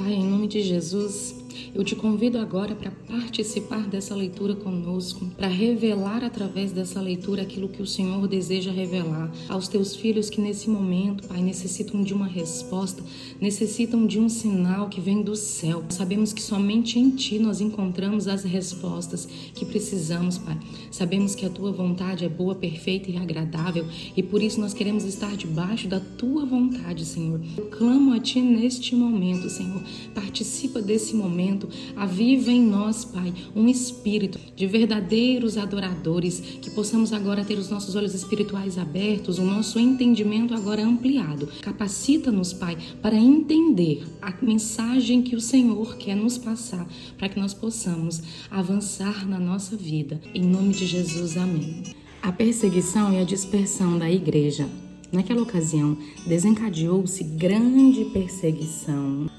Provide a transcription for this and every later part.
Pai, em nome de Jesus, eu te convido agora para participar dessa leitura conosco, para revelar através dessa leitura aquilo que o Senhor deseja revelar aos teus filhos que nesse momento, Pai, necessitam de uma resposta, necessitam de um sinal que vem do céu. Sabemos que somente em Ti nós encontramos as respostas que precisamos, Pai. Sabemos que a Tua vontade é boa, perfeita e agradável e por isso nós queremos estar debaixo da Tua vontade, Senhor. Eu clamo a Ti neste momento, Senhor. Participa desse momento. Aviva em nós, Pai, um espírito de verdadeiros adoradores, que possamos agora ter os nossos olhos espirituais abertos, o nosso entendimento agora ampliado. Capacita-nos, Pai, para entender a mensagem que o Senhor quer nos passar, para que nós possamos avançar na nossa vida. Em nome de Jesus, amém. A perseguição e a dispersão da igreja. Naquela ocasião, desencadeou-se grande perseguição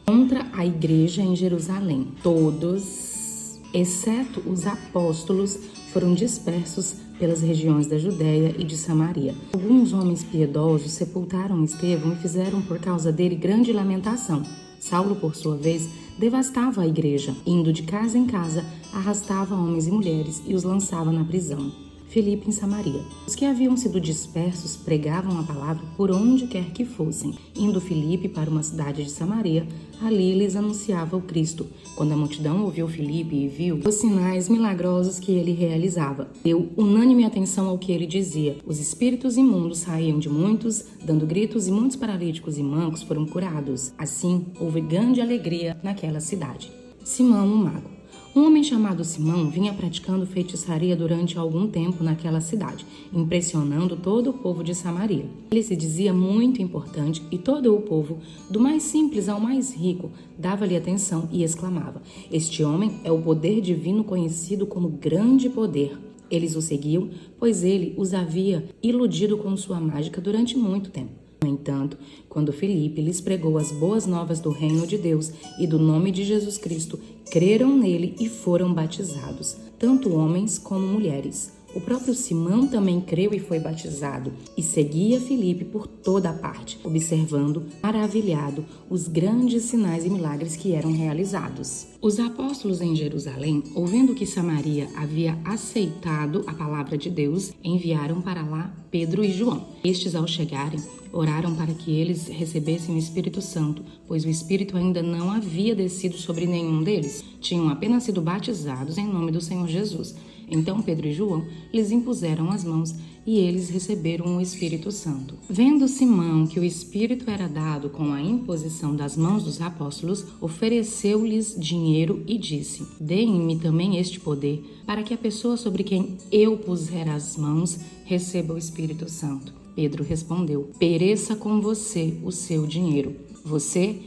contra a igreja em Jerusalém. Todos, exceto os apóstolos, foram dispersos pelas regiões da Judéia e de Samaria. Alguns homens piedosos sepultaram Estevão e fizeram por causa dele grande lamentação. Saulo, por sua vez, devastava a igreja, indo de casa em casa, arrastava homens e mulheres e os lançava na prisão. Filipe em Samaria. Os que haviam sido dispersos pregavam a palavra por onde quer que fossem. Indo Filipe para uma cidade de Samaria, ali lhes anunciava o Cristo. Quando a multidão ouviu Filipe e viu os sinais milagrosos que ele realizava, deu unânime atenção ao que ele dizia. Os espíritos imundos saíam de muitos, dando gritos, e muitos paralíticos e mancos foram curados. Assim, houve grande alegria naquela cidade. Simão, o mago. Um homem chamado Simão vinha praticando feitiçaria durante algum tempo naquela cidade, impressionando todo o povo de Samaria. Ele se dizia muito importante e todo o povo, do mais simples ao mais rico, dava-lhe atenção e exclamava: "Este homem é o poder divino conhecido como grande poder." Eles o seguiam, pois ele os havia iludido com sua mágica durante muito tempo. No entanto, quando Filipe lhes pregou as boas novas do reino de Deus e do nome de Jesus Cristo, creram nele e foram batizados, tanto homens como mulheres. O próprio Simão também creu e foi batizado, e seguia Filipe por toda a parte, observando, maravilhado, os grandes sinais e milagres que eram realizados. Os apóstolos em Jerusalém, ouvindo que Samaria havia aceitado a palavra de Deus, enviaram para lá Pedro e João. Estes, ao chegarem, oraram para que eles recebessem o Espírito Santo, pois o Espírito ainda não havia descido sobre nenhum deles. Tinham apenas sido batizados em nome do Senhor Jesus. Então Pedro e João lhes impuseram as mãos e eles receberam o Espírito Santo. Vendo Simão que o Espírito era dado com a imposição das mãos dos apóstolos, ofereceu-lhes dinheiro e disse: "Deem-me também este poder, para que a pessoa sobre quem eu puser as mãos receba o Espírito Santo." Pedro respondeu: "Pereça com você o seu dinheiro. Você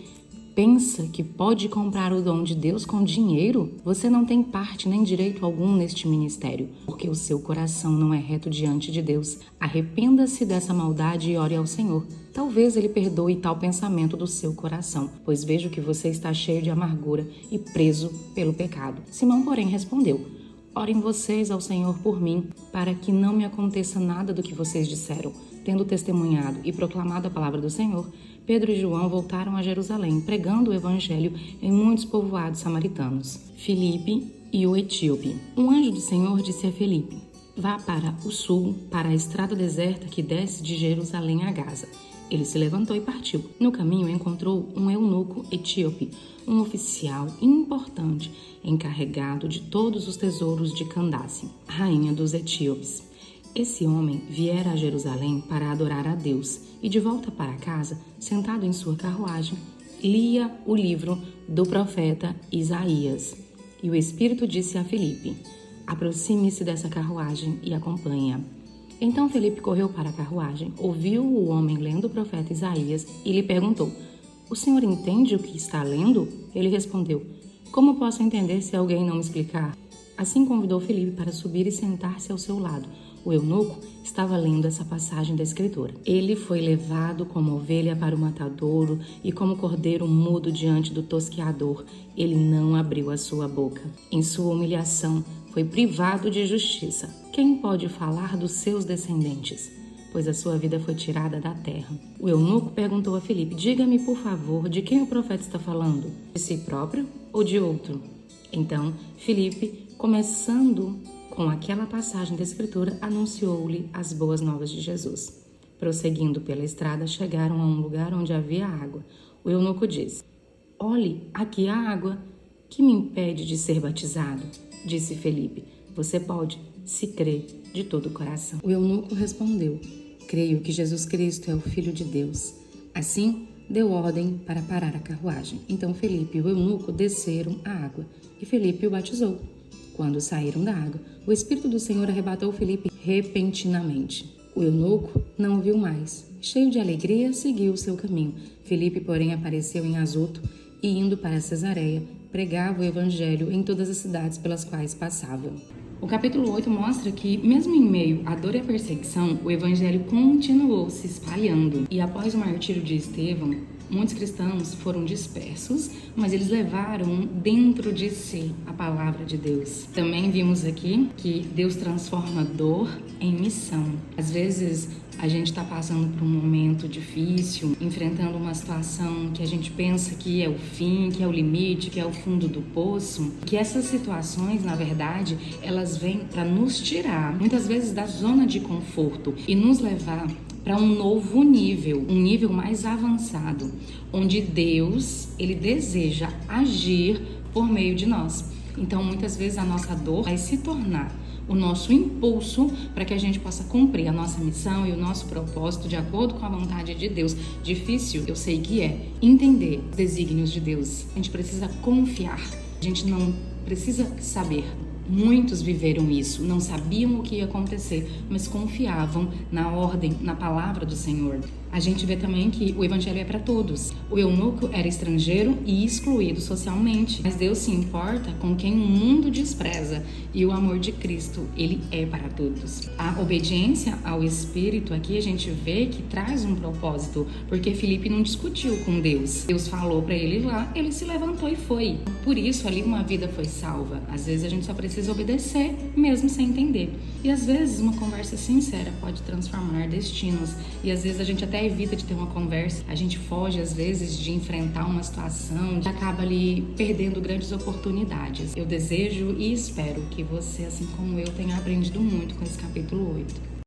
pensa que pode comprar o dom de Deus com dinheiro? Você não tem parte nem direito algum neste ministério, porque o seu coração não é reto diante de Deus. Arrependa-se dessa maldade e ore ao Senhor. Talvez Ele perdoe tal pensamento do seu coração, pois vejo que você está cheio de amargura e preso pelo pecado." Simão, porém, respondeu: "Orem vocês ao Senhor por mim, para que não me aconteça nada do que vocês disseram." Tendo testemunhado e proclamado a palavra do Senhor, Pedro e João voltaram a Jerusalém, pregando o evangelho em muitos povoados samaritanos. Filipe e o etíope. Um anjo do Senhor disse a Filipe: "Vá para o sul, para a estrada deserta que desce de Jerusalém a Gaza." Ele se levantou e partiu. No caminho encontrou um eunuco etíope, um oficial importante, encarregado de todos os tesouros de Candace, rainha dos etíopes. Esse homem viera a Jerusalém para adorar a Deus e, de volta para casa, sentado em sua carruagem, lia o livro do profeta Isaías. E o Espírito disse a Filipe: "Aproxime-se dessa carruagem e acompanhe-a." Então Filipe correu para a carruagem, ouviu o homem lendo o profeta Isaías e lhe perguntou: "O senhor entende o que está lendo?" Ele respondeu: "Como posso entender se alguém não me explicar?" Assim convidou Filipe para subir e sentar-se ao seu lado. O eunuco estava lendo essa passagem da Escritura. Ele foi levado como ovelha para o matadouro e como cordeiro mudo diante do tosqueador. Ele não abriu a sua boca. Em sua humilhação, foi privado de justiça. Quem pode falar dos seus descendentes? pois a sua vida foi tirada da terra. O eunuco perguntou a Filipe: diga-me, por favor, de quem o profeta está falando? De si próprio ou de outro? Então, Filipe, começando com aquela passagem da Escritura, anunciou-lhe as boas novas de Jesus. Prosseguindo pela estrada, chegaram a um lugar onde havia água. O eunuco disse: olhe, aqui há água. Que me impede de ser batizado? Disse Filipe: você pode, se crê de todo o coração. O eunuco respondeu: creio que Jesus Cristo é o Filho de Deus. Assim, deu ordem para parar a carruagem. Então Filipe e o eunuco desceram a água, e Filipe o batizou. Quando saíram da água, o Espírito do Senhor arrebatou Filipe repentinamente. O eunuco não o viu mais. Cheio de alegria, seguiu o seu caminho. Filipe, porém, apareceu em Azoto e, indo para Cesareia, pregava o evangelho em todas as cidades pelas quais passavam. O capítulo 8 mostra que, mesmo em meio à dor e à perseguição, o evangelho continuou se espalhando. E após o martírio de Estevão, muitos cristãos foram dispersos, mas eles levaram dentro de si a palavra de Deus. Também vimos aqui que Deus transforma dor em missão. Às vezes, a gente está passando por um momento difícil, enfrentando uma situação que a gente pensa que é o fim, que é o limite, que é o fundo do poço, que essas situações, na verdade, elas vêm para nos tirar, muitas vezes, da zona de conforto e nos levar para um novo nível, um nível mais avançado, onde Deus, ele deseja agir por meio de nós. Então, muitas vezes, a nossa dor vai se tornar o nosso impulso para que a gente possa cumprir a nossa missão e o nosso propósito de acordo com a vontade de Deus. Difícil, eu sei que é, entender os desígnios de Deus. A gente precisa confiar, a gente não precisa saber. Muitos viveram isso, não sabiam o que ia acontecer, mas confiavam na ordem, na palavra do Senhor. A gente vê também que o evangelho é para todos. O eunuco era estrangeiro e excluído socialmente, mas Deus se importa com quem o mundo despreza, e o amor de Cristo, ele é para todos. A obediência ao Espírito aqui a gente vê que traz um propósito, porque Filipe não discutiu com Deus. Deus falou para ele ir lá, ele se levantou e foi. Por isso ali uma vida foi salva. Às vezes a gente só precisa obedecer, mesmo sem entender. E às vezes uma conversa sincera pode transformar destinos. E às vezes a gente até evita de ter uma conversa, a gente foge às vezes de enfrentar uma situação e acaba ali perdendo grandes oportunidades. Eu desejo e espero que você, assim como eu, tenha aprendido muito com esse capítulo 8.